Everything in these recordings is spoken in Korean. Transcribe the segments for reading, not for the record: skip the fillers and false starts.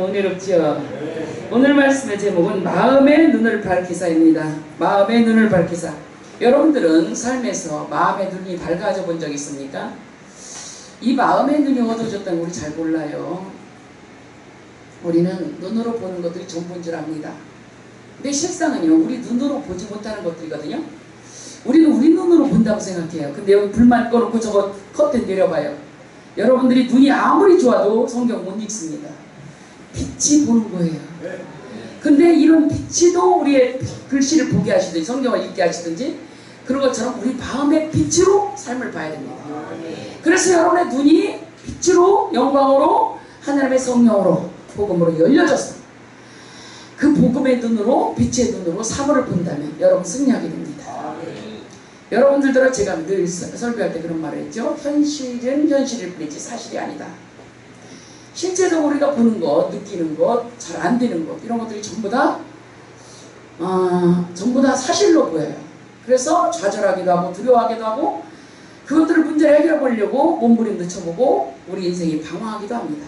너무 은혜롭죠. 오늘 말씀의 제목은 마음의 눈을 밝히사입니다. 마음의 눈을 밝히사. 여러분들은 삶에서 마음의 눈이 밝아져 본 적 있습니까? 이 마음의 눈이 어두워졌다는 거 우리 잘 몰라요. 우리는 눈으로 보는 것들이 전부인 줄 압니다. 근데 실상은요, 우리 눈으로 보지 못하는 것들이거든요. 우리는 우리 눈으로 본다고 생각해요. 근데 여기 불만 꺼놓고 저거 커튼 내려봐요. 여러분들이 눈이 아무리 좋아도 성경 못 읽습니다. 빛이 보는 거예요. 근데 이런 빛이도 우리의 글씨를 보게 하시든지 성경을 읽게 하시든지 그런 것처럼 우리 마음의 빛으로 삶을 봐야 됩니다. 그래서 여러분의 눈이 빛으로, 영광으로, 하나님의 성령으로, 복음으로 열려졌어. 그 복음의 눈으로, 빛의 눈으로 사물을 본다면 여러분 승리하게 됩니다. 여러분들도 제가 늘 설교할 때 그런 말을 했죠. 현실은 현실일 뿐이지 사실이 아니다. 실제적으로 우리가 보는 것, 느끼는 것, 잘 안 되는 것, 이런 것들이 전부 다 사실로 보여요. 그래서 좌절하기도 하고 두려워하기도 하고 그것들을 문제를 해결해 보려고 몸부림도 쳐보고 우리 인생이 방황하기도 합니다.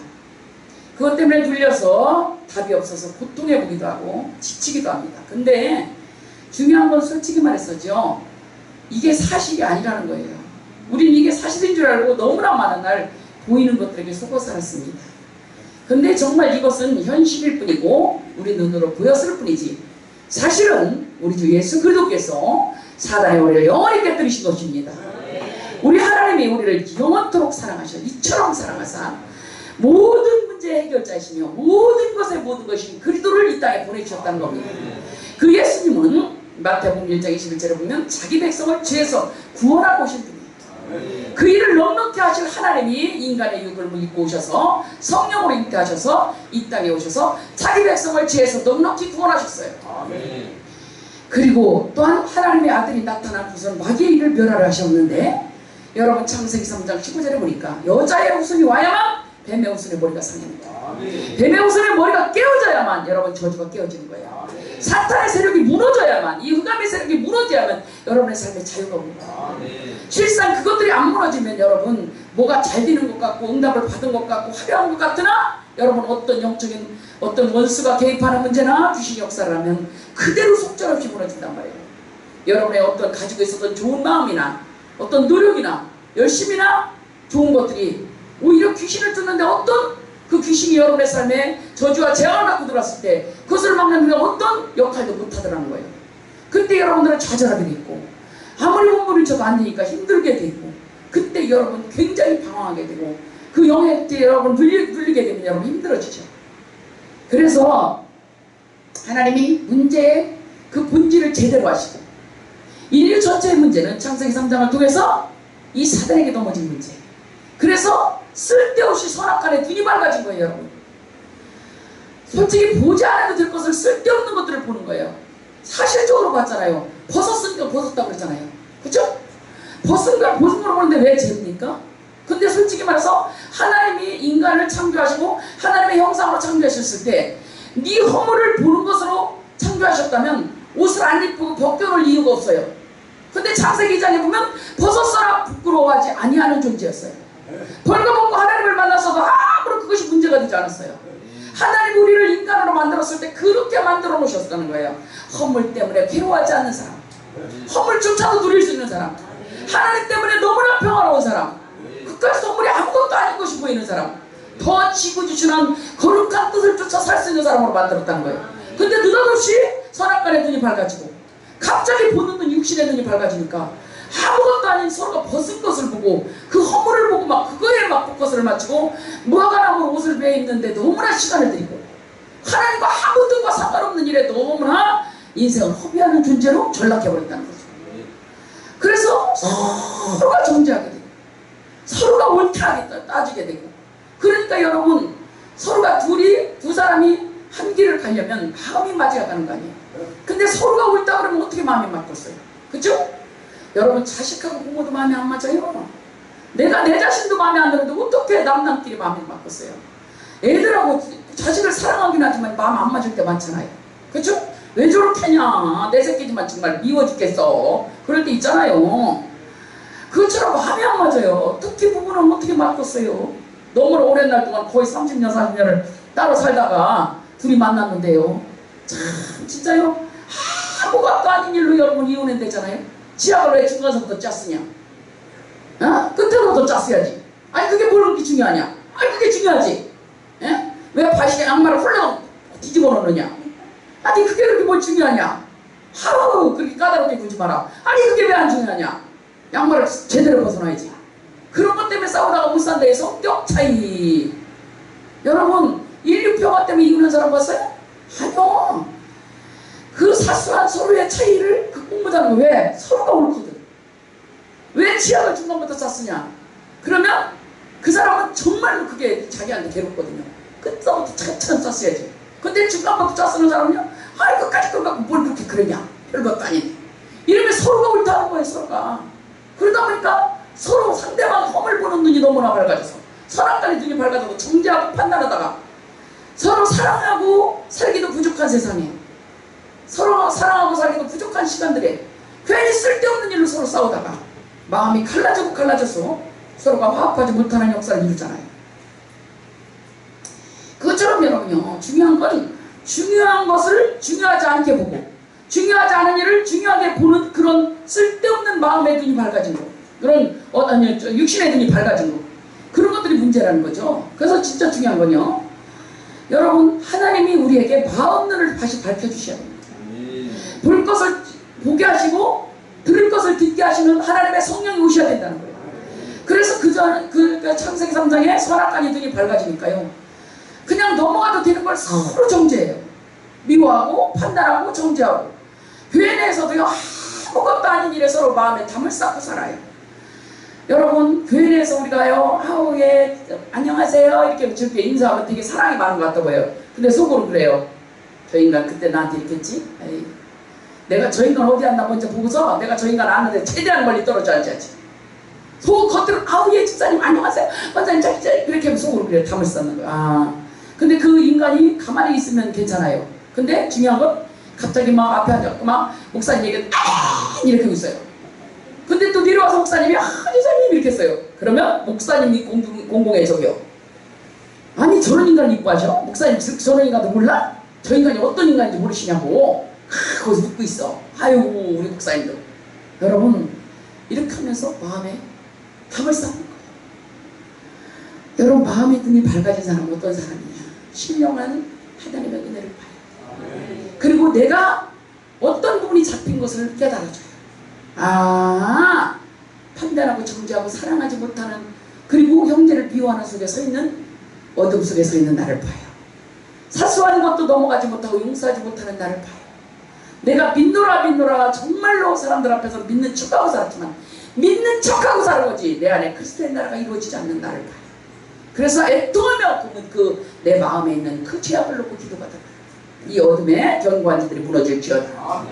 그것 때문에 눌려서 답이 없어서 고통해 보기도 하고 지치기도 합니다. 근데 중요한 건 솔직히 말해서죠. 이게 사실이 아니라는 거예요. 우리는 이게 사실인 줄 알고 너무나 많은 날 보이는 것들에게 속아 살았습니다. 근데 정말 이것은 현실일 뿐이고 우리 눈으로 보였을 뿐이지 사실은 우리 주 예수 그리스도께서 사단의 머리를 영원히 깨뜨리신 것입니다. 우리 하나님이 우리를 영원토록 사랑하셔 이처럼 사랑하사 모든 문제의 해결자이시며 모든 것의 모든 것이 그리스도를 이 땅에 보내주셨다는 겁니다. 그 예수님은 마태복음 1장 21절에 보면 자기 백성을 죄에서 구원하고 오신 분이에요. 그 일을 넉넉히 하실 하나님이 인간의 육을 입고 오셔서 성령으로 잉태하셔서 이 땅에 오셔서 자기 백성을 죄에서 넉넉히 구원하셨어요. 그리고 또한 하나님의 아들이 나타나고선 마귀의 일을 멸하려 하셨는데 여러분 창세기 3장 19절에 보니까 여자의 후손이 와야만 뱀의 후손의 머리가 상합니다. 뱀의 후손의 머리가 깨어져야만 여러분 저주가 깨어지는 거예요. 사탄의 세력이 무너져야만 이 흑암의 세력이 무너져야만 여러분의 삶에 자유가 옵니다. 실상 그것들이 안 무너지면 여러분 뭐가 잘 되는 것 같고 응답을 받은 것 같고 화려한 것 같으나 여러분 어떤 영적인 어떤 원수가 개입하는 문제나 귀신 역사를 하면 그대로 속절없이 무너진단 말이에요. 여러분의 어떤 가지고 있었던 좋은 마음이나 어떤 노력이나 열심이나 좋은 것들이 오히려 귀신을 쫓는데 어떤 그 귀신이 여러분의 삶에 저주와 재앙을 갖고 들어왔을 때 그것을 막는 어떤 역할도 못하더라는 거예요. 그때 여러분들은 좌절하게 되고 아무리 몸부림을 쳐도 안 되니까 힘들게 되고 그때 여러분 굉장히 방황하게 되고 그 영에 여러분 눌리게 되면 여러분 힘들어지죠. 그래서 하나님이 문제의 그 본질을 제대로 하시고 인류 전체의 문제는 창세기 3장을 통해서 이 사단에게 넘어진 문제. 그래서 쓸데없이 선악간에 눈이 밝아진 거예요. 여러분 솔직히 보지 않아도 될 것을 쓸데없는 것들을 보는 거예요. 사실적으로 봤잖아요. 벗었으니까 벗었다고 그랬잖아요. 그쵸? 벗은 걸 보는데 왜 죄입니까? 근데 솔직히 말해서 하나님이 인간을 창조하시고 하나님의 형상으로 창조하셨을 때 네 허물을 보는 것으로 창조하셨다면 옷을 안 입고 벗겨놓을 이유가 없어요. 근데 창세기 2장에 보면 벗었으나 부끄러워하지 아니하는 존재였어요. 벌거벗고 하나님을 만났어도 아무런 그것이 문제가 되지 않았어요. 하나님 우리를 인간으로 만들었을 때 그렇게 만들어 놓으셨다는 거예요. 허물 때문에 괴로워하지 않는 사람, 허물조차도 누릴 수 있는 사람, 하나님 때문에 너무나 평화로운 사람, 그까지 허물이 아무것도 아닌 것이 보이는 사람, 더 지구지순한 거룩한 뜻을 쫓아 살 수 있는 사람으로 만들었다는 거예요. 근데 느닷없이 선악간의 눈이 밝아지고 갑자기 보는 눈, 육신의 눈이 밝아지니까 아무것도 아닌 서로가 벗은 것을 보고 그 허물을 보고 막 그거에 막 포커스를 맞추고 뭐가 나면 옷을 베입는데 너무나 시간을 들이고 하나님과 아무 뜻과 상관없는 일에 너무나 인생을 허비하는 존재로 전락해버렸다는 거죠. 그래서 서로가 정죄하게 되고 서로가 옳다하게 따지게 되고 그러니까 여러분 서로가 두 사람이 한 길을 가려면 마음이 맞아야 가는 거 아니에요. 근데 서로가 옳다 그러면 어떻게 마음이 맞겠어요. 그죠? 여러분 자식하고 부모도 마음에 안 맞아요. 내가 내 자신도 마음에 안 드는데 어떻게 남남끼리 마음에 맞겠어요. 애들하고 자식을 사랑하긴 하지만 마음 안 맞을 때 많잖아요. 그쵸? 왜 저렇게냐 내 새끼지만 정말 미워 죽겠어 그럴 때 있잖아요. 그것처럼 마음이 안 맞아요. 특히 부부는 어떻게 맞겠어요. 너무나 오랜 날 동안 거의 30년 40년을 따로 살다가 둘이 만났는데요. 참 진짜요. 아무것도 아닌 일로 여러분 이혼했대잖아요. 지약을 왜 중간서부터 짰으냐? 어? 끝으로도 짰어야지. 아니 그게 뭘 그렇게 중요하냐? 아니 그게 중요하지. 예? 왜 바시에 양말을 훌렁 뒤집어 놓느냐? 아니 그게 그렇게 뭘 중요하냐? 하우 그렇게 까다롭게 굴지 마라. 아니 그게 왜 안 중요하냐? 양말을 제대로 벗어놔야지. 그런 것 때문에 싸우다가 못 산다에 성격 차이. 여러분 인류평화 때문에 이기는 사람 봤어요? 아니요. 그 사소한 서로의 차이를 극복 못하는 거. 왜? 서로가 옳거든. 왜 치약을 중간부터 짰으냐? 그러면 그 사람은 정말로 그게 자기한테 괴롭거든요. 끝서부터 차근차근 짰어야지. 근데 중간부터 짰으는 사람은요, 아이 끝까지 걸 갖고 뭘 그렇게 그러냐? 별것도 아니네. 이러면 서로가 옳다는 거예요. 서로가. 그러다 보니까 서로 상대방 험을 보는 눈이 너무나 밝아져서 선악간의 눈이 밝아져서 정죄하고 판단하다가 서로 사랑하고 살기도 부족한 세상에, 서로 사랑하고 살기도 부족한 시간들에 괜히 쓸데없는 일로 서로 싸우다가 마음이 갈라지고 갈라져서 서로가 화합하지 못하는 역사를 이루잖아요. 그것처럼 여러분요, 중요한 건 중요한 것을 중요하지 않게 보고 중요하지 않은 일을 중요하게 보는 그런 쓸데없는 마음의 눈이 밝아진 거, 그런 육신의 눈이 밝아진 거, 그런 것들이 문제라는 거죠. 그래서 진짜 중요한 건요, 여러분 하나님이 우리에게 마음눈을 다시 밝혀주셔야 됩니다. 볼 것을 보게 하시고 들을 것을 듣게 하시는 하나님의 성령이 오셔야 된다는 거예요. 그래서 그 창세기 3장에 선악간의 눈이 밝아지니까요, 그냥 넘어가도 되는 걸 서로 정죄해요. 미워하고 판단하고 정죄하고, 교회 내에서도요 아무것도 아닌 일에 서로 마음에 담을 쌓고 살아요. 여러분 교회 내에서 우리가요, 아우 예 안녕하세요 이렇게 저렇게 인사하면 되게 사랑이 많은 것 같아 보여요. 근데 속으로 그래요. 저 인간 그때 나한테 이렇게 했지? 에이, 내가 저 인간 어디 갔나 먼저 보고서 내가 저 인간 아는데 최대한 멀리 떨어져야지. 속 겉으로 아우 예 집사님 안녕하세요 원장님 자 이렇게 하면 속으로 그래 담을 쌓는 거야. 아, 근데 그 인간이 가만히 있으면 괜찮아요. 근데 중요한 건 갑자기 막 앞에 앉았고 막 목사님 얘기 이렇게 하고 있어요. 근데 또 내려와서 목사님이 집사님 이렇게 했어요. 그러면 목사님이 공공의 적이요. 아니 저런 인간을 입고 하셔? 목사님 저런 인간도 몰라? 저 인간이 어떤 인간인지 모르시냐고 거기서 묻고 있어. 아유 우리 목사님도. 여러분 이렇게 하면서 마음에 담을 쌓는 거예요. 여러분 마음의 눈이 밝아진 사람은 어떤 사람이냐? 신령한 하나님의 은혜를 봐요. 그리고 내가 어떤 부분이 잡힌 것을 깨달아줘요. 아, 판단하고 정죄하고 사랑하지 못하는, 그리고 형제를 미워하는 속에 서 있는, 어둠 속에 서 있는 나를 봐요. 사소한 것도 넘어가지 못하고 용서하지 못하는 나를 봐요. 내가 믿노라 정말로 사람들 앞에서 믿는 척하고 살았지만 믿는 척하고 사는 거지 내 안에 그리스도의 나라가 이루어지지 않는 나를 봐요. 그래서 애통하며 내 마음에 있는 그 죄악을 놓고 기도받아요. 이 어둠의 견고한 자들이 무너질지어다.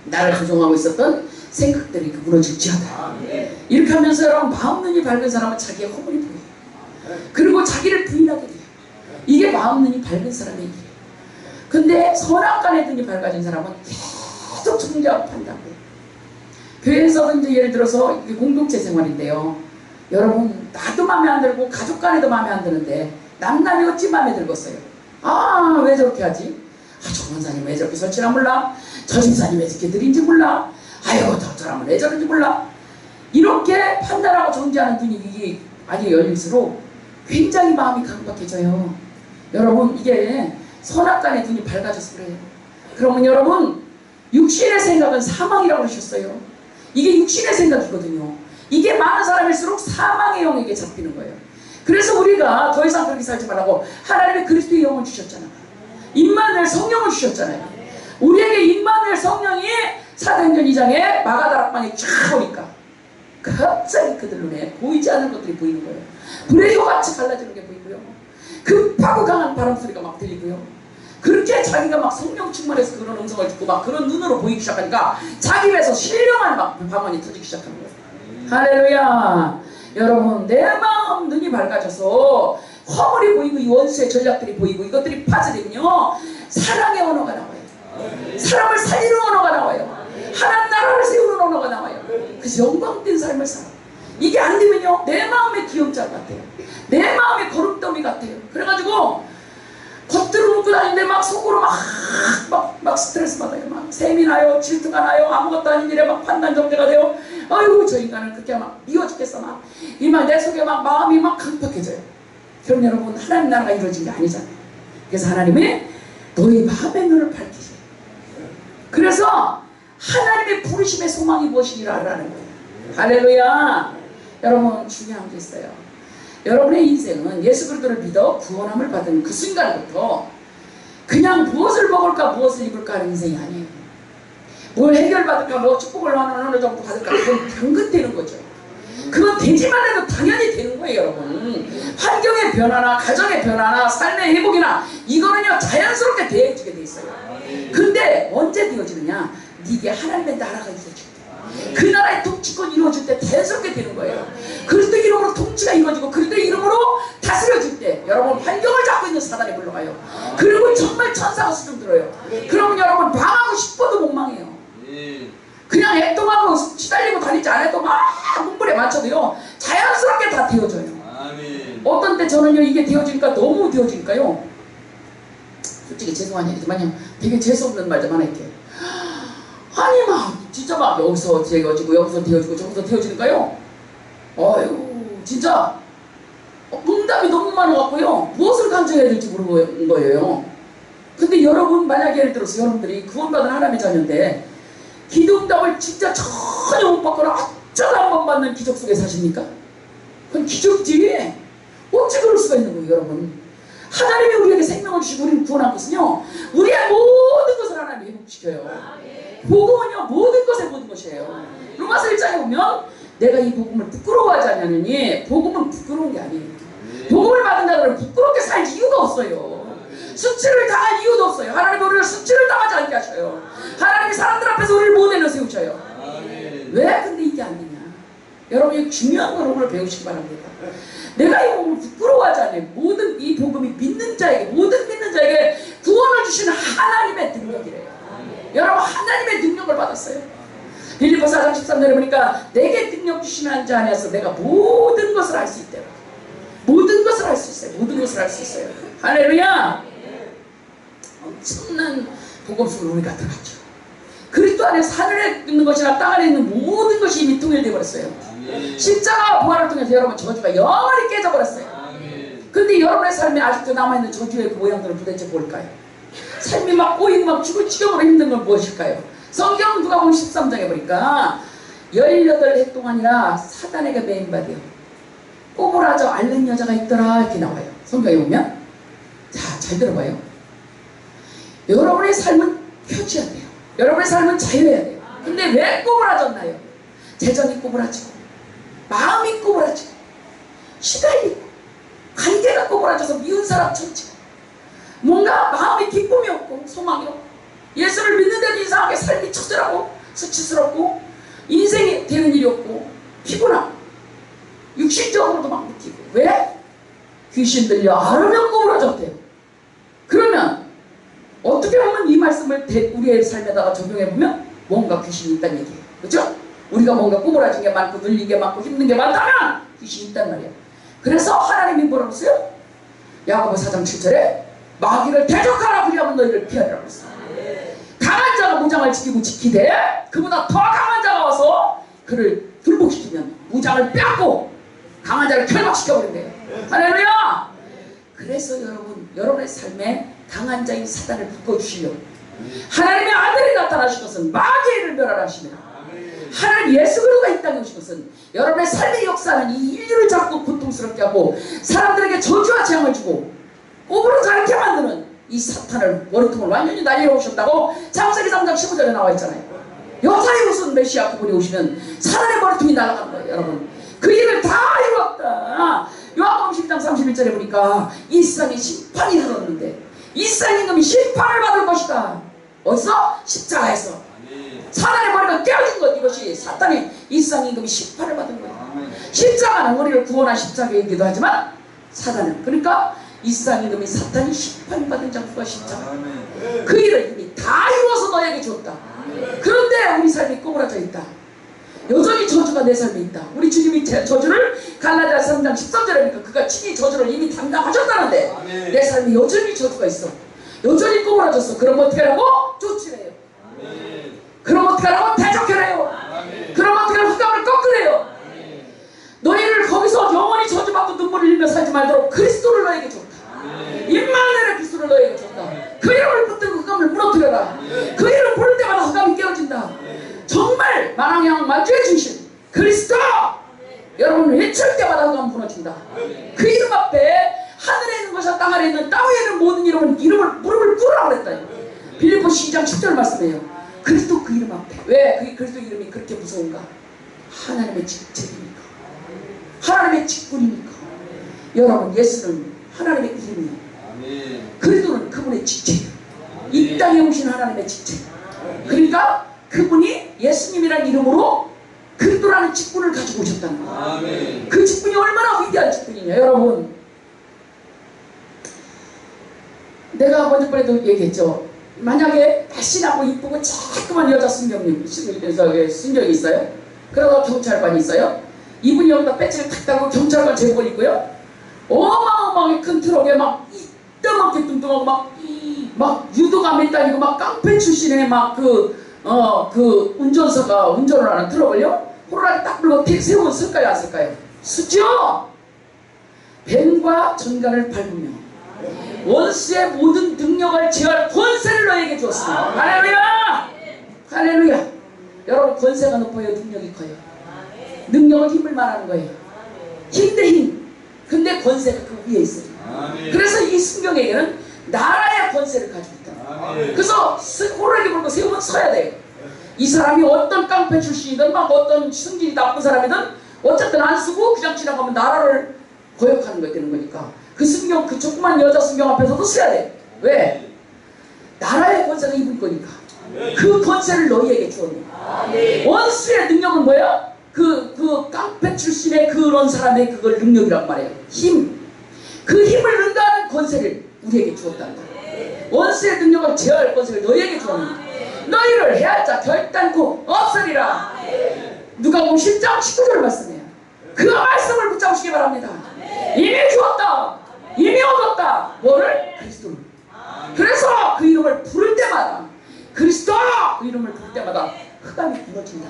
나를 조종하고 있었던 생각들이 무너질지어다. 이렇게 하면서 여러분 마음 눈이 밝은 사람은 자기의 허물이 보여요. 그리고 자기를 부인하게 돼요. 이게 마음 눈이 밝은 사람의 일이에요. 근데 선악간의 눈이 밝아진 사람은 계속 정죄하고 판단해요. 교회에서도 이제 예를 들어서 이게 공동체 생활인데요, 여러분 나도 마음에 안 들고 가족 간에도 마음에 안 드는데 남남이 어찌 마음에 들겠어요? 아 왜 저렇게 하지? 아 저 권사님 왜 저렇게 설치나 몰라? 저 집사님 왜 저렇게 느린지 몰라? 아유 저 사람은 왜 저런지 몰라? 이렇게 판단하고 정죄하는 눈이 이게 많이 열릴수록 굉장히 마음이 강박해져요. 여러분 이게 선악간의 눈이 밝아져서 그래요. 그러면 여러분 육신의 생각은 사망이라고 하셨어요. 이게 육신의 생각이거든요. 이게 많은 사람일수록 사망의 영에게 잡히는 거예요. 그래서 우리가 더 이상 그렇게 살지 말라고 하나님의 그리스도의 영을 주셨잖아요. 임마누엘 성령을 주셨잖아요. 우리에게 임마누엘 성령이 사도행전 2장에 마가다락방에 쫙 오니까 갑자기 그들 눈에 보이지 않는 것들이 보이는 거예요. 불의 혀같이 갈라지는 게 보이고요, 급하고 강한 바람 소리가 막 들리고요, 그렇게 자기가 막 성령 충만해서 그런 음성을 듣고 막 그런 눈으로 보이기 시작하니까 자기 입에서 신령한 막 방언이 터지기 시작하는 거예요. 할렐루야. 여러분 내 마음 눈이 밝아져서 허물이 보이고 이 원수의 전략들이 보이고 이것들이 파괴되면요 사랑의 언어가 나와요. 사람을 살리는 언어가 나와요. 하나님 나라를 세우는 언어가 나와요. 그래서 영광된 삶을 살아. 이게 안 되면요 내 마음의 기염자 같아요. 내 마음의 거룩더미 같아요. 그래가지고 겉으로 웃고 다니는데 막 속으로 막 스트레스 받아요. 막 셈이 나요. 질투가 나요. 아무것도 아닌 일에 막 판단 정죄가 돼요. 아이고 저 인간은 그렇게 막 미워 죽겠어. 막 이만 내 속에 막 마음이 막 강팍해져요. 그럼 여러분 하나님 나라가 이루어진 게 아니잖아요. 그래서 하나님이 너희 마음의 눈을 밝히세요. 그래서 하나님의 부르심의 소망이 무엇이니라 하라는 거예요. 할렐루야. 여러분 중요한 게 있어요. 여러분의 인생은 예수 그리스도를 믿어 구원함을 받은 그 순간부터 그냥 무엇을 먹을까 무엇을 입을까 하는 인생이 아니에요. 뭘 해결받을까 뭐 축복을 어느 정도 받을까 그건 당근되는 거죠. 그건 되지만 해도 당연히 되는 거예요. 여러분 환경의 변화나 가정의 변화나 삶의 회복이나 이거는요 자연스럽게 되어지게 돼 있어요. 근데 언제 되어지느냐, 이게 하나님의 나라가 이루어질 때, 그 나라의 통치권이 이루어질 때 자연스럽게 되는 거예요. 그리스도 이름으로 통치가 이루어지고 그리스도 이름으로 다스려질 때 여러분 환경을 잡고 있는 사단이 물러가요. 그리고 정말 천사가 수준 들어요. 그러면 여러분 망하고 싶어도 못 망해요. 그냥 액동하고 시달리고 다니지 않아도 막 문불에 맞춰도요 자연스럽게 다 되어져요. 어떤 때 저는요 이게 되어지니까 너무 되어지니까요, 솔직히 죄송한 얘기지만요 되게 재수없는 말도 많아 이렇게. 아니 막 진짜 막 여기서 되어지고 여기서 되어지고 저기서 되어지니까요, 어휴 진짜 응답이 너무 많아갖고요 무엇을 간청해야 될지 모르는 거예요. 근데 여러분 만약에 예를 들어서 여러분들이 구원받은 하나님의 자녀인데 기도응답을 진짜 전혀 못 받거나 어쩌다 한 번 받는 기적 속에 사십니까? 그건 기적이지. 어찌 그럴 수가 있는 거예요. 여러분 하나님이 우리에게 생명을 주시고 우리를 구원한 것은요 우리의 모든 것을 하나님이 회복시켜요. 복음은요 모든 것의 모든 것이에요. 로마서 1장에 보면 내가 이 복음을 부끄러워하지 않냐느니, 복음은 부끄러운 게 아니에요. 복음을 받은 자들은 부끄럽게 살 이유가 없어요. 수치를 당할 이유도 없어요. 하나님이 우리를 수치를 당하지 않게 하셔요. 하나님이 사람들 앞에서 우리를 모델로 세우셔요. 왜 근데 이게 안 되냐, 여러분이 중요한 걸 오늘 배우시기 바랍니다. 내가 이 복음을 부끄러워하지 않아요. 모든 이 복음이 믿는 자에게, 모든 믿는 자에게 구원을 주시는 하나님의 능력이래요. 여러분 하나님의 능력을 받았어요. 빌립보서 4장 13절에 보니까 내게 능력 주시는 자 안에서 내가 모든 것을 할 수 있대요. 모든 것을 할 수 있어요. 모든 것을 할 수 있어요. 할렐루야. 엄청난 복음 속으로 우리가 들어갔죠. 그리스도 안에서 하늘에 있는 것이나 땅 안에 있는 모든 것이 이미 통일되어 버렸어요. 십자가와 부활을 통해서 여러분 저주가 영원히 깨져버렸어요. 근데 여러분의 삶에 아직도 남아있는 저주의 그 모양들은 도대체 뭘까요? 삶이 막 꼬이고 막 죽을 지경으로 힘든 건 무엇일까요? 성경 누가복음 13장에 보니까 18해 동안이나 사단에게 매인받여 꼬부라져 앓는 여자가 있더라 이렇게 나와요. 성경에 보면. 자, 잘 들어봐요. 여러분의 삶은 펴져야 돼요. 여러분의 삶은 자유해야 돼요. 근데 왜 꼬부라졌나요? 재정이 꼬부라지고 마음이 꼬부라지고 시달리고 관계가 꼬부라져서 미운 사람처럼 지고 뭔가 마음에 기쁨이 없고 소망이 없고 예수를 믿는데도 이상하게 삶이 처절하고 수치스럽고 인생이 되는 일이 없고 피곤하고 육신적으로도 막 느끼고. 왜? 귀신 들려 알으면 꼬부라졌대요. 그러면 어떻게 보면 이 말씀을 우리의 삶에다가 적용해보면 뭔가 귀신이 있다는 얘기예요. 그렇죠? 우리가 뭔가 꼬부라진 게 많고 눌린 게 많고 힘든 게 많다면 귀신이 있단 말이에요. 그래서 하나님이 뭐라고 했어요? 야고보 4장 7절에 마귀를 대적하라 그리하면 너희를 피하리라고 했어요. 강한 자가 무장을 지키고 지키되 그보다 더 강한 자가 와서 그를 굴복시키면 무장을 빼앗고 강한 자를 결박시켜버린대요. 할렐루야. 그래서 여러분의 삶에 강한 자인 사단을 묶어주시려고 하나님의 아들이 나타나신 것은 마귀를 멸하라십니다. 하나님 예수 그리스도가 이 땅에 오신 것은 여러분의 삶의 역사는 이 인류를 잡고 고통스럽게 하고 사람들에게 저주와 재앙을 주고 꼬부러져 않게 만드는 이 사탄을 머리통을 완전히 날리러 오셨다고 창세기 3장 15절에 나와 있잖아요. 여자의 무슨 메시아 그분이 오시면 사단의 머리통이 날아가는 거예요. 여러분 그 일을 다 이뤘다. 요한복음 10장 31절에 보니까 이 세상에 심판이 이르렀는데 이 세상 임금이 심판을 받을 것이다. 어디서? 십자가에서. 사단의 머리가 깨어진 것, 이것이 사탄이 이 세상 임금이 심판을 받은 거예요. 십자가는 우리를 구원한 십자가이기도 하지만 사단은, 그러니까 이 세상 임금이 사탄이 심판받은 장소가 십자가. 그 일을 이미 다 이루어서 너에게 줬다. 그런데 우리 삶이 꼬부라져 있다. 여전히 저주가 내 삶에 있다. 우리 주님이 저주를 갈라디아서 3장 13절에 그가 친히 저주를 이미 담당하셨다는데 아멘. 내 삶에 여전히 저주가 있어. 여전히 꼬부라졌어. 그럼 어떻게 하라고? 쫓으래요. 아멘. 그럼 어떻게 하라고? 대적해래요. 아멘. 그럼 어떻게 하라고? 흑암을 꺾으래요. 아멘. 너희를 거기서 영원히 저주받고 눈물을 흘리며 살지 말도록 그리스도를 너에게 줬다. 아멘. 임마누엘의 그리스도를 너에게 줬다. 그 이름을 붙들고 흑암을 무너뜨려라. 그 이름 부를 때마다 흑암이 깨어진다. 정말 만왕양 만주해 주신 그리스도! 여러분 외칠 때마다 흑암 무너진다. 그 이름 앞에 하늘에 있는 것과 땅 아래에 있는 땅 위에 있는 모든 이름을 무릎을 꿇으라고 그랬다. 빌립보서 2장 10절 말씀이에요. 그리스도 그 이름 앞에. 왜 그 그리스도 이름이 그렇게 무서운가? 하나님의 직책이니까. 하나님의 직분이니까. 여러분 예수는 하나님의 이름이에요. 그리스도는 그분의 직책이에요. 이 땅에 오신 하나님의 직책. 그러니까 그분이 예수님이라는 이름으로 그리스도라는 직분을 가지고 오셨다는 거예요. 그 직분이 얼마나 위대한 직분이냐 여러분. 내가 번번에도 얘기했죠. 만약에 날씬하고 이쁘고 자꾸만 여자 순경이 있어요. 그러다 경찰관이 있어요. 이분이 여기다 배지를 탁 달고 경찰관 제복을 입고요. 어마어마하게 큰 트럭에 막 이따만게 뚱뚱하고 막 유도감에 따지고 막 깡패 출신의 막 그 운전사가 운전을 하는 트럭을요. 호루라기 딱 불고 세우고 쓸까요 안 쓸까요? 쓰죠. 뱀과 전갈을 밟으며 원수의 모든 능력을 제어할 권세를 너에게 주었습니다. 할렐루야! 할렐루야! 여러분 권세가 높아요? 능력이 커요? 능력은 힘을 말하는 거예요. 힘 대 힘. 근데 권세가 그 위에 있어요. 그래서 이 성경에게는 나라의 권세를 가지고 있다. 그래서 호루라기 불고 세우면 서야 돼요. 이 사람이 어떤 깡패 출신이든 막 어떤 승질이 나쁜 사람이든 어쨌든 안 쓰고 그냥 지나가면 나라를 거역하는 거 되는 거니까 그 성경 그 조그만 여자 성경 앞에서도 써야 돼. 왜? 나라의 권세가 이분 거니까 그 권세를 너희에게 주었네. 원수의 능력은 뭐야? 그 깡패 출신의 그런 사람의 그걸 능력이란 말이에요. 힘. 그 힘을 능가하는 권세를 우리에게 주었다는 거예요. 원수의 능력을 제어할 권세를 너희에게 주었네. 너희를 해할 자 결단코 없으리라. 누가복음 10장 19절 말씀이에요. 그 말씀을 붙잡으시기 바랍니다. 이미 주었다. 이미 얻었다. 뭐를? 그리스도를. 그래서 그 이름을 부를 때마다 그리스도 그 이름을 부를 때마다 흑암이 무너진다.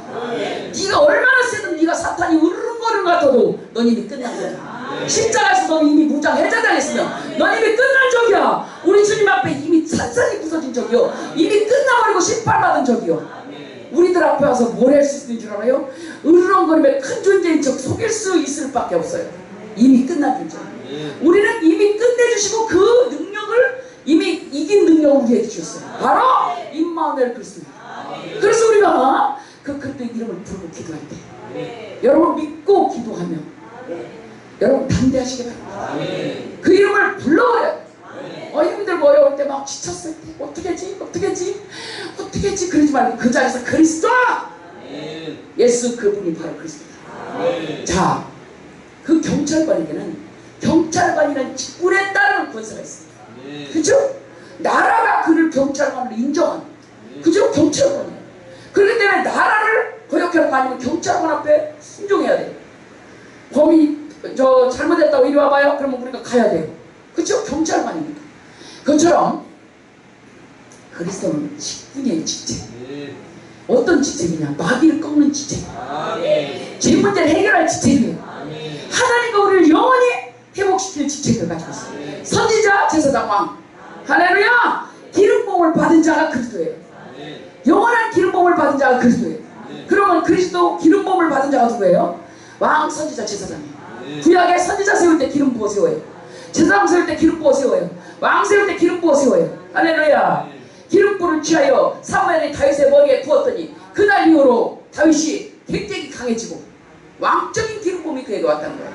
네가 얼마나 세든 네가 사탄이 으르렁거리는 것 같아도 넌 이미 끝난 거야. 십자가에서 넌 이미 무장 해제당했으면 넌 이미 끝난 적이야. 우리 주님 앞에 이미 산산이 부서진 적이요. 이미 끝나버리고 심판받은 적이요. 우리들 앞에 와서 뭘 할 수 있는 줄 알아요? 으르렁거리며 큰 존재인 척 속일 수 있을 밖에 없어요. 이미 끝난 존재. 우리는 이미 끝내주시고 그 능력을 이미 이긴 능력을 우리에게 주셨어요. 바로 임마누엘 그리스도. 그래서 우리가 그 그리스도의 이름을 부르고 기도할 때 여러분 믿고 기도하며 여러분 담대하시기 바랍니다. 그 이름을 불러버려요. 힘들고 어려울 때 막 지쳤을 때 어떻게 하지 그러지 말고 그 자리에서 그리스도! 예수 그분이 바로 그리스도다. 자, 그 경찰관에게는 경찰관이라는 직분에 따르는 권세가 있습니다. 그죠? 나라가 그를 경찰관으로 인정한 그죠? 경찰관이에요. 그렇기 때문에 나라를 거역하는 거 아니면 경찰관 앞에 순종해야 돼요. 범인이 잘못했다고 이리 와봐요. 그러면 우리가 가야 돼요. 그죠? 경찰관입니다. 그것처럼 그리스도는 직분이에요. 직책. 어떤 직책이냐? 마귀를 꺾는 직책. 제 문제를 해결할 직책이에요. 하나님과 우리를 영원히 회복시키는 직책을 가지고 있어요. 선지자, 제사장, 왕. 할렐루야! 기름부음을 받은 자가 그리스도예요. 영원한 기름부음을 받은 자가 그리스도예요. 그러면 그리스도 기름부음을 받은 자가 누구예요? 왕, 선지자, 제사장이에요. 구약에 선지자 세울 때 기름 부어 세워요. 제사장 세울 때 기름 부어 세워요. 왕 세울 때 기름 부어 세워요. 할렐루야! 기름부를 취하여 사무엘이 다윗의 머리에 부었더니 그날 이후로 다윗이 굉장히 강해지고 왕적인 기름부음이 그에게 왔다는 거예요.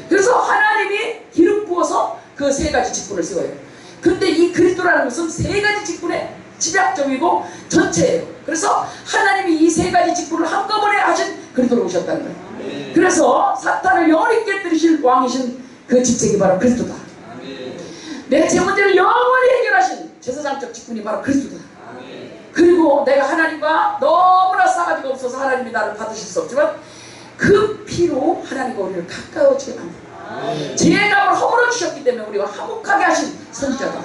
그래서 하나님이 기름 부어서 그 세 가지 직분을 세워요. 근데 이 그리스도라는 것은 세 가지 직분의 집약점이고 전체예요. 그래서 하나님이 이 세 가지 직분을 한꺼번에 하신 그리스도로 오셨다는 거예요. 그래서 사탄을 영원히 깨뜨리실 왕이신 그 직책이 바로 그리스도다. 내 제 문제를 영원히 해결하신 제사장적 직분이 바로 그리스도다. 그리고 내가 하나님과 너무나 싸가지가 없어서 하나님이 나를 받으실 수 없지만 그 피로 하나님과 우리를 가까워지게 만듭니다. 죄값을 허물어 주셨기 때문에 우리가 화목하게 하신 선지자다.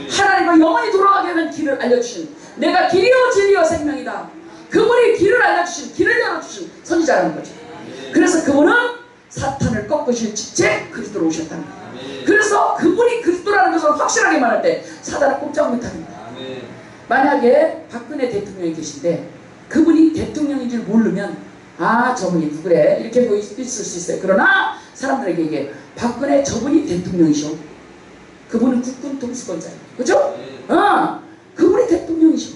하나님과 영원히 돌아가게 하는 길을 알려주신, 내가 길이요 진리요 생명이다. 그분이 길을 알려주신, 길을 열어주신 선지자라는 거죠. 그래서 그분은 사탄을 꺾으실 직책 그리스도로 오셨다는 거예요. 그래서 그분이 그리스도라는 것을 확실하게 말할 때 사단은 꼼짝 못합니다. 만약에 박근혜 대통령이 계신데 그분이 대통령인 줄 모르면 아 저분이 누구래 이렇게 있을 수 있어요. 그러나 사람들에게 이게 박근혜 저분이 대통령이셔. 그분은 국군 통수권자예요. 그죠? 그분이 대통령이셔.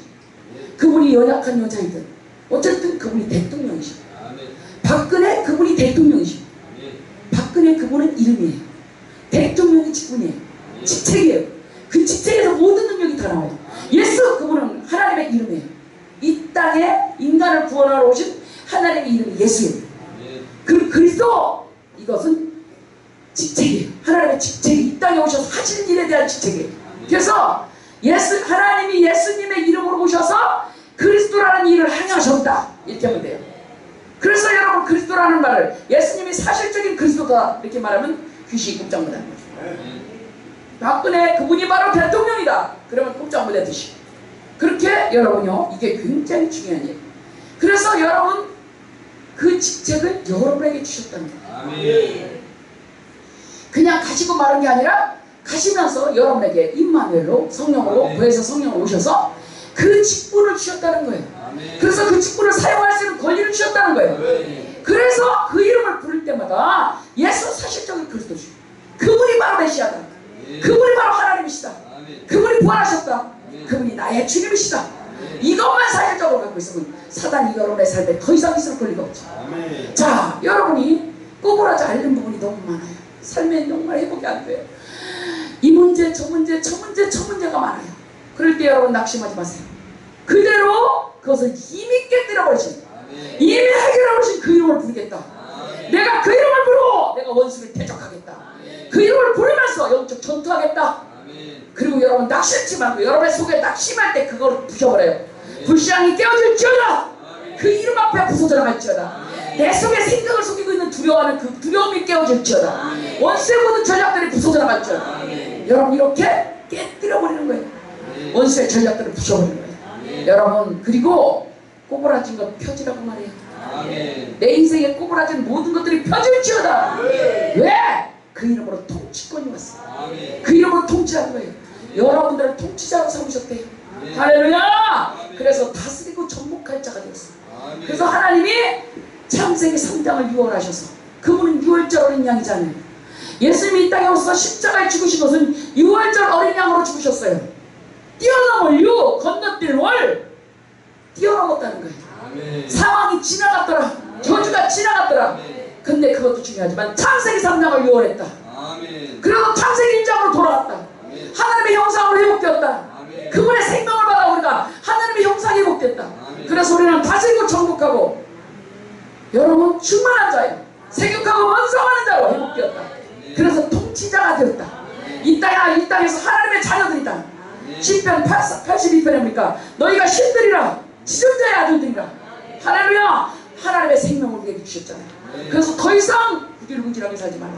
그분이 연약한 여자이든 어쨌든 그분이 대통령이셔. 박근혜 그분이 대통령이셔. 박근혜 그분은 이름이에요. 대통령이 직분이에요. 직책이에요. 그 직책에서 모든 능력이 다 나와요. 예수 그분은 하나님의 이름이에요. 이 땅에 인간을 구원하러 오신 하나님의 이름이 예수예요. 그 그리스도 이것은 직책이에요. 하나님의 직책이 이 땅에 오셔서 하시는 일에 대한 직책이에요. 그래서 하나님이 예수님의 이름으로 오셔서 그리스도라는 일을 행하셨다 이렇게 하면 돼요. 그래서 여러분 그리스도라는 말을 예수님이 사실적인 그리스도다 이렇게 말하면 귀신이 꼼짝 못하는 거죠. 박근혜 그분이 바로 대통령이다 그러면 꼼짝 못하듯이 그렇게 여러분요 이게 굉장히 중요한 일이에요. 그래서 여러분 그 직책을 여러분에게 주셨다는 거예요. 그냥 가시고 마는 게 아니라 가시면서 여러분에게 임마누엘로 성령으로 구해서 성령으로 오셔서 그 직분을 주셨다는 거예요. 그래서 그 직분을 사용할 수 있는 권리를 주셨다는 거예요. 그래서 그 이름을 부를 때마다 예수 사실적인 그리스도죠. 그분이 바로 메시아다. 그분이 바로 하나님이시다. 그분이 부활하셨다. 그분이 나의 주님이시다. 이것만 사실적으로 갖고 있으면 사단이 여러분의 삶에 더 이상 있을 권리가 없죠. 자, 여러분이 꼬부라지 않는 부분이 너무 많아요. 삶에 정말 회복이 안 돼요. 이 문제, 저 문제, 저 문제, 저 문제가 많아요. 그럴 때 여러분 낙심하지 마세요. 그대로 그것을 이미 깨뜨려버리신, 이미 해결해버리신 그 이름을 부르겠다. 내가 그 이름을 부르고 내가 원수를 대적하겠다. 그 이름을 부르면서 영적 전투하겠다. 그리고 여러분 낙심치 말고 여러분의 속에 낙심할 때 그걸 부셔버려요. 불신앙이 깨어질지어다. 그 이름 앞에 부서져 나갈지어다. 내 속에 생각을 속이고 있는 두려워하는 그 두려움이 깨어질지어다. 원수의 모든 전략들이 부서져 나갈지어다. 여러분 이렇게 깨뜨려버리는 거예요. 원수의 전략들을 부셔버리는 거예요. 여러분 그리고 꼬부라진 것 펴지라고 말해요. 내 인생에 꼬부라진 모든 것들이 펴질지어다. 왜? 그 이름으로 통치권이 왔어요. 그 이름으로 통치하는 거예요. 여러분들을 통치자로 삼으셨대요. 할렐루야! 그래서 다스리고 정복할 자가 되었어요. 그래서 하나님이 창세기 3장을 유월하셔서 그분은 유월절 어린 양이잖아요. 예수님이 이 땅에 오셔서 십자가에 죽으신 것은 유월절 어린 양으로 죽으셨어요. 뛰어넘을 유, 건너뛸 월 뛰어넘었다는 거예요. 상황이 지나갔더라. 저주가 지나갔더라. 근데 그것도 중요하지만 창세기 3장을 유월했다. 그리고 창세기 1장으로 돌아왔다. 하나님의 형상으로 회복되었다. 그분의 생명을 받아 우리가 하나님의 형상이 회복됐다. 그래서 우리는 다스리고 정복하고 여러분 충만한 자예요. 생육하고 번성하는 자로 회복되었다. 그래서 통치자가 되었다. 이 땅에서 하나님의 자녀들이다. 시편 82편에 보니까 너희가 신들이라 지존자의 아들들이라. 할렐루야. 하나님의 생명을 우리에게 주셨잖아요. 그래서 더 이상 구질구질하게 살지 말라.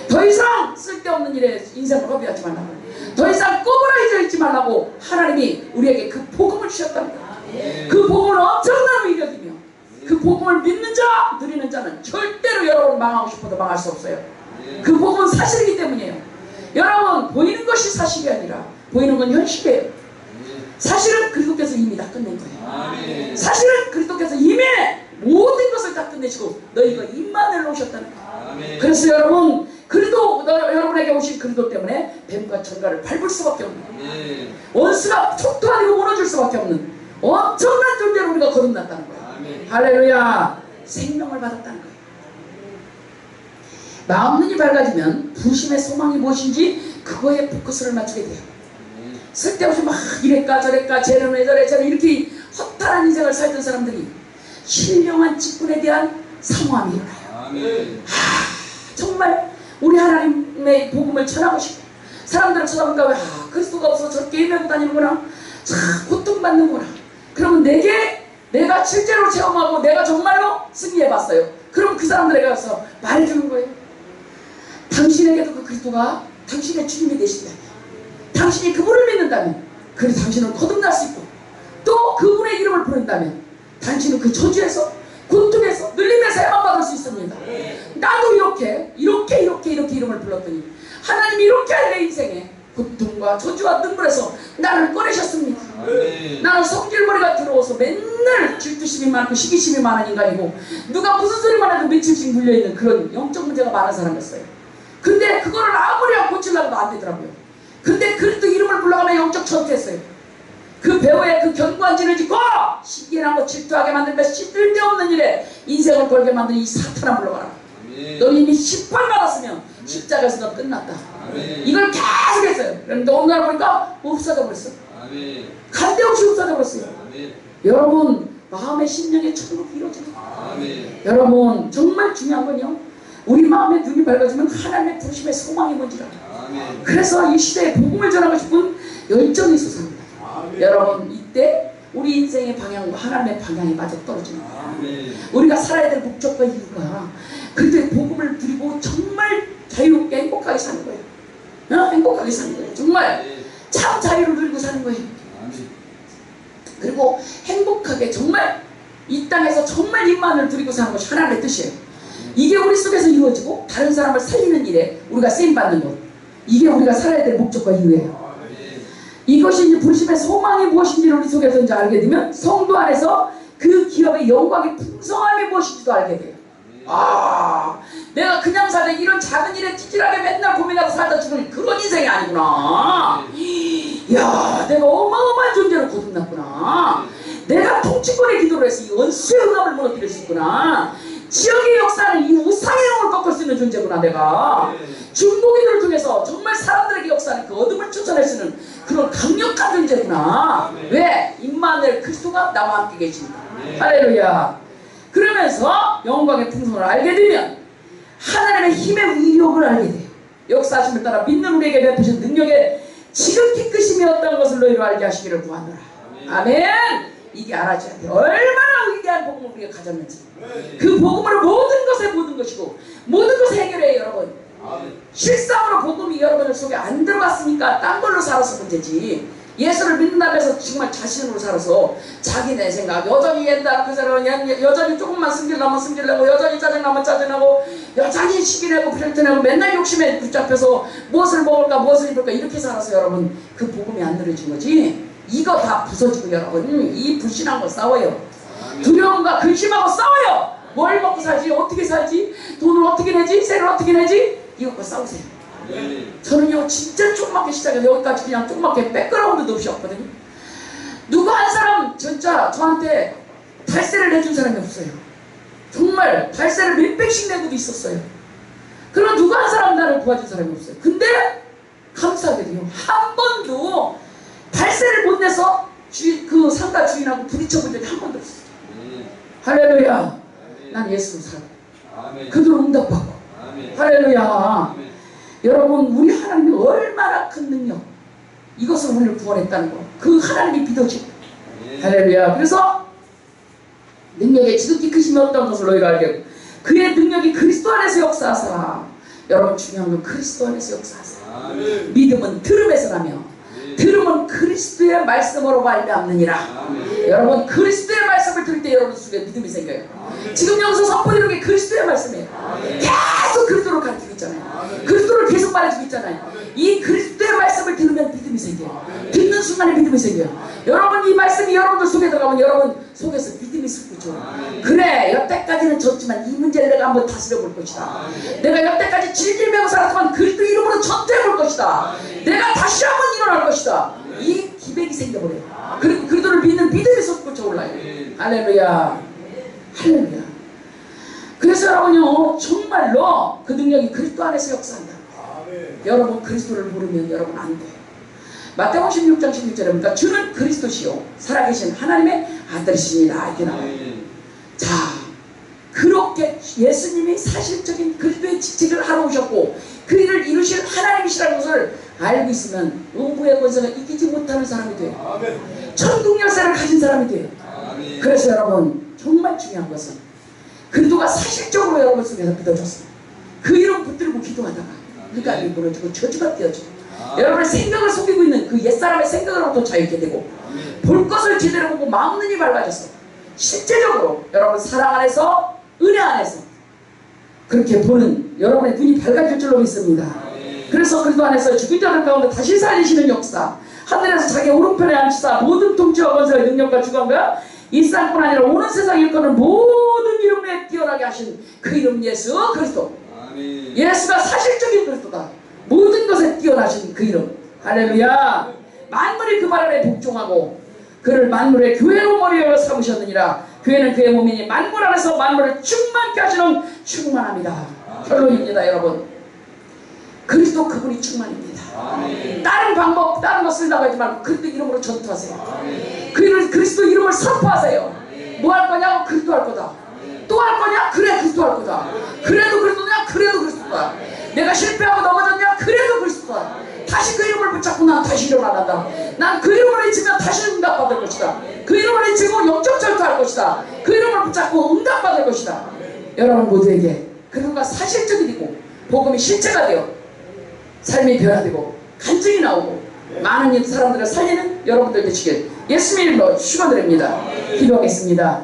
더 이상 쓸데없는 일에 인생을 허비하지 말라고. 더 이상 꼬부라져 있지 말라고 하나님이 우리에게 그 복음을 주셨답니다. 그 복음은 엄청난 위력이며 그 복음을 믿는 자, 누리는 자는 절대로 여러분 망하고 싶어도 망할 수 없어요. 그 복음은 사실이기 때문이에요. 여러분 보이는 것이 사실이 아니라 보이는 건 현실이에요. 사실은 그리스도께서 이미 다 끝낸 거예요. 사실은 그리스도께서 이미 모든 것을 다 끝내시고 너희가 임마누엘로 오셨다는 거예요. 그래서 여러분 그리도 여러분에게 오신 그리도 때문에 뱀과 천가를 밟을 수밖에 없는 원수가 툭도 아니고 무너질 수밖에 없는 엄청난 존재로 우리가 거듭났다는 거예요. 할렐루야. 생명을 받았다는 거예요. 마음 눈이 밝아지면 부심의 소망이 무엇인지 그거에 포커스를 맞추게 돼요. 쓸데없이 막 이랬까 저랬까 쟤는 왜 저래 저래 이렇게 허탈한 인생을 살던 사람들이 신령한 직분에 대한 사모함이 일어나요. 정말 우리 하나님의 복음을 전하고 싶어. 사람들을 쳐다보니까 그리스도가 없어서 저렇게 헤매고 다니는구나. 참 고통받는구나. 그러면 내가 실제로 체험하고 내가 정말로 승리해봤어요. 그럼 그 사람들에게 가서 말해주는 거예요. 당신에게도 그 그리스도가 당신의 주님이 되신다면, 당신이 그분을 믿는다면, 그래서 당신은 거듭날 수 있고, 또 그분의 이름을 부른다면 당신은 그 저주에서, 고통에서, 눌림에서 해방받을 수 있습니다. 나도 이렇게 이름을 불렀더니 하나님이 이렇게 내 인생에 고통과 저주와 눈물에서 나를 꺼내셨습니다. 나는 성질머리가 들어와서 맨날 질투심이 많고 시기심이 많은 인간이고, 누가 무슨 소리만 해도 며칠씩 물려있는 그런 영적 문제가 많은 사람이었어요. 근데 그거를 아무리 고치려고도 안 되더라고요. 근데 그래도 이름을 불러가며 영적 전투했어요. 그 배우의 그 견고한 진을 짓고 시기하고 질투하게 만들며 쓸데없는 일에 인생을 걸게 만든 이 사탄아 물러가라. 너 이미 심판받았으면 십자가에서 너 끝났다. 이걸 계속 했어요. 그런데 어느 날 보니까 없어져 버렸어. 간데없이 없어져 버렸어요. 여러분, 마음의 심령의 천국이 이루어져요. 여러분, 정말 중요한 건요, 우리 마음의 눈이 밝아지면 하나님의 부르심의 소망이 뭔지라. 그래서 이 시대에 복음을 전하고 싶은 열정이 있어서 합니다. 여러분, 이때 우리 인생의 방향과 하나님의 방향이 맞아 떨어집니다. 우리가 살아야 될 목적과 이유가 그때 복음을 누리고 정말 자유롭게 행복하게 사는 거예요. 행복하게 사는 거예요. 정말 참 자유를 누리고 사는 거예요. 그리고 행복하게 정말 이 땅에서 정말 입만을 누리고 사는 것이 하나님의 뜻이에요. 이게 우리 속에서 이루어지고 다른 사람을 살리는 일에 우리가 쓰임받는 것, 이게 우리가 살아야 될 목적과 이유예요. 이것이 이제 부르심의 소망이 무엇인지를 우리 속에서 이제 알게 되면 성도 안에서 그 기업의 영광의 풍성함이 무엇인지도 알게 돼요. 내가 그냥 살다 이런 작은 일에 찌질하게 맨날 고민하고 살다 죽는 그런 인생이 아니구나. 이야, 내가 어마어마한 존재로 거듭났구나. 내가 통치권의 기도를 해서 이 원수의 응함을 무너뜨릴 수 있구나. 지역의 역사는 이 우상의 영을 꺾을 수 있는 존재구나. 내가 중보기도를 통해서 정말 사람들에게 역사하는 그 어둠을 쫓아낼 수 있는 그런 강력한 존재구나. 왜? 임마누엘 그리스도가 나와 함께 계십니다. 할렐루야. 그러면서 영광의 풍성을 알게 되면 하나님의 힘의 위력을 알게 돼요. 역사하심을 따라 믿는 우리에게 베푸신 능력의 지극히 크심이 어떤 것을 너희로 알게 하시기를 구하노라. 아멘. 이게 알아져야 돼요. 얼마나 위대한 복음을 우리가 가졌는지. 그 복음으로 모든 것이고 모든 것을 해결해요. 여러분, 실상으로 복음이 여러분들 속에 안 들어갔으니까 딴 걸로 살아서 문제지. 예수를 믿는다면서 정말 자신으로 살아서 자기네 생각, 여전히 옛날 그 사람은 여전히 조금만 승질나면 승질내고, 여전히 짜증나면 짜증나고, 여전히 시기내고 필터내고, 맨날 욕심에 붙잡혀서 무엇을 먹을까 무엇을 입을까 이렇게 살아서 여러분 그 복음이 안 늘어진 거지. 이거 다 부서지고 여러분 이 불신한 거 싸워요. 두려움과 근심하고 싸워요. 뭘 먹고 살지, 어떻게 살지, 돈을 어떻게 내지, 세를 어떻게 내지, 이것과 싸우세요. 저는요 진짜 조그맣게 시작해서 여기까지 그냥 조그맣게 백그라운드도 없이 왔거든요. 누가 한 사람 진짜 저한테 달세를 내준 사람이 없어요. 정말 달세를 몇백씩 내고도 있었어요. 그럼 누가 한 사람 나를 도와준 사람이 없어요. 근데 감사하게도요 한 번도 달세를 못 내서 그 상가 주인하고 부딪혀본 적이 한 번도 없어요. 할렐루야. 난 예수로 살아. 그들은 응답받고. 할렐루야. 여러분, 우리 하나님이 얼마나 큰 능력, 이것을 우리를 구원했다는 거, 그 하나님이 믿어지고. 할렐루야. 그래서 능력의 지극히 크심이 어떤 것을 너희가 알게 하고, 그의 능력이 그리스도 안에서 역사하사. 여러분, 중요한 건 그리스도 안에서 역사하사. 믿음은 들음에서 나며 들음은 그리스도의 말씀으로 말미암느니라. 여러분, 그리스도의 말씀을 들을 때 여러분 속에 믿음이 생겨요. 지금 여기서 선포되는 게 그리스도의 말씀이에요. 계속 그리스도를 가르치고 있잖아요. 그리스도를 계속 말해주고 있잖아요. 이 그리스도의 말씀을 들으면 믿음이 생겨요. 듣는 순간에 믿음이 생겨요. 여러분, 이 말씀이 여러분들 속에 들어가면 여러분 속에서 믿음이 솟구죠. 그래, 여태까지는 졌지만 이 문제를 내가 한번 다스려 볼 것이다. 내가 여태까지 질질 매고 살았지만 그리스도 이름으로 전투해 볼 것이다. 내가 다시 한번 일어날 것이다. 이 기백이 생겨버려요. 그리고 그리스도를 믿는 믿음이 솟구쳐 올라요. 할렐루야. 할렐루야. 그래서 여러분요 정말로 그 능력이 그리스도 안에서 역사한다. 여러분 그리스도를 모르면 여러분 안 돼요. 마태복음 16장 16절에 보니까 주는 그리스도시요 살아계신 하나님의 아들이시니라 이렇게 나와요. 자, 그렇게 예수님이 사실적인 그리스도의 직책을 하러 오셨고 그 일을 이루실 하나님이시라는 것을 알고 있으면 음부의 권세가 이기지 못하는 사람이 돼요. 천국 열쇠를 가진 사람이 돼요. 그래서 여러분 정말 중요한 것은 그리스도가 사실적으로 여러분 속에서 믿어졌어요. 그 이름 붙들고 기도하다가 일감이 무너지고 저주가 띄어지고 여러분의 생각을 속이고 있는 그 옛사람의 생각으로부터 자유케 되고 볼 것을 제대로 보고 마음 눈이 밝아졌어. 실제적으로 여러분 사랑 안에서 은혜 안에서 그렇게 보는 여러분의 눈이 밝아질 줄로 믿습니다. 그래서 그리스도 안에서 죽은 자들 가운데 다시 살리시는 역사, 하늘에서 자기 오른편에 앉히사 모든 통치와 권세와 능력과 주관과 이 땅뿐 아니라 오는 세상 일거는 모든 이름에 뛰어나게 하신 그 이름 예수 그리스도. 예수가 사실적인 그리스도다. 모든 것에 뛰어나신 그 이름. 할렐루야. 만물이 그 말 안에 복종하고 그를 만물의 교회로 머리로 삼으셨느니라. 교회는 그의 몸이니 만물 안에서 만물을 충만케 하시는 충만합니다. 결론입니다 여러분. 그리스도 그분이 충만입니다. 다른 방법 다른 거 쓰려고 하지 말고 그리스도 이름으로 전투하세요. 그리스도 이름을 선포하세요. 뭐 할 거냐? 그리스도 할 거다. 또 할 거냐? 그래 그리스도 할 거다. 그래도 그리스도냐? 그래도 그리스도다. 내가 실패하고 넘어졌냐? 그래도 그리스도다. 다시 그 이름을 붙잡고 난 다시 일어난다. 난 그 이름을 잊으면 다시 응답받을 것이다. 그 이름을 잊고 영적 전투할 것이다. 그 이름을 붙잡고 응답받을 것이다. 여러분 모두에게 그리스도가 사실적이고 복음이 실체가 되어 삶이 변화되고 간증이 나오고 많은 사람들을 살리는 여러분들 되시길 예수님의 이름으로 축원드립니다. 기도하겠습니다.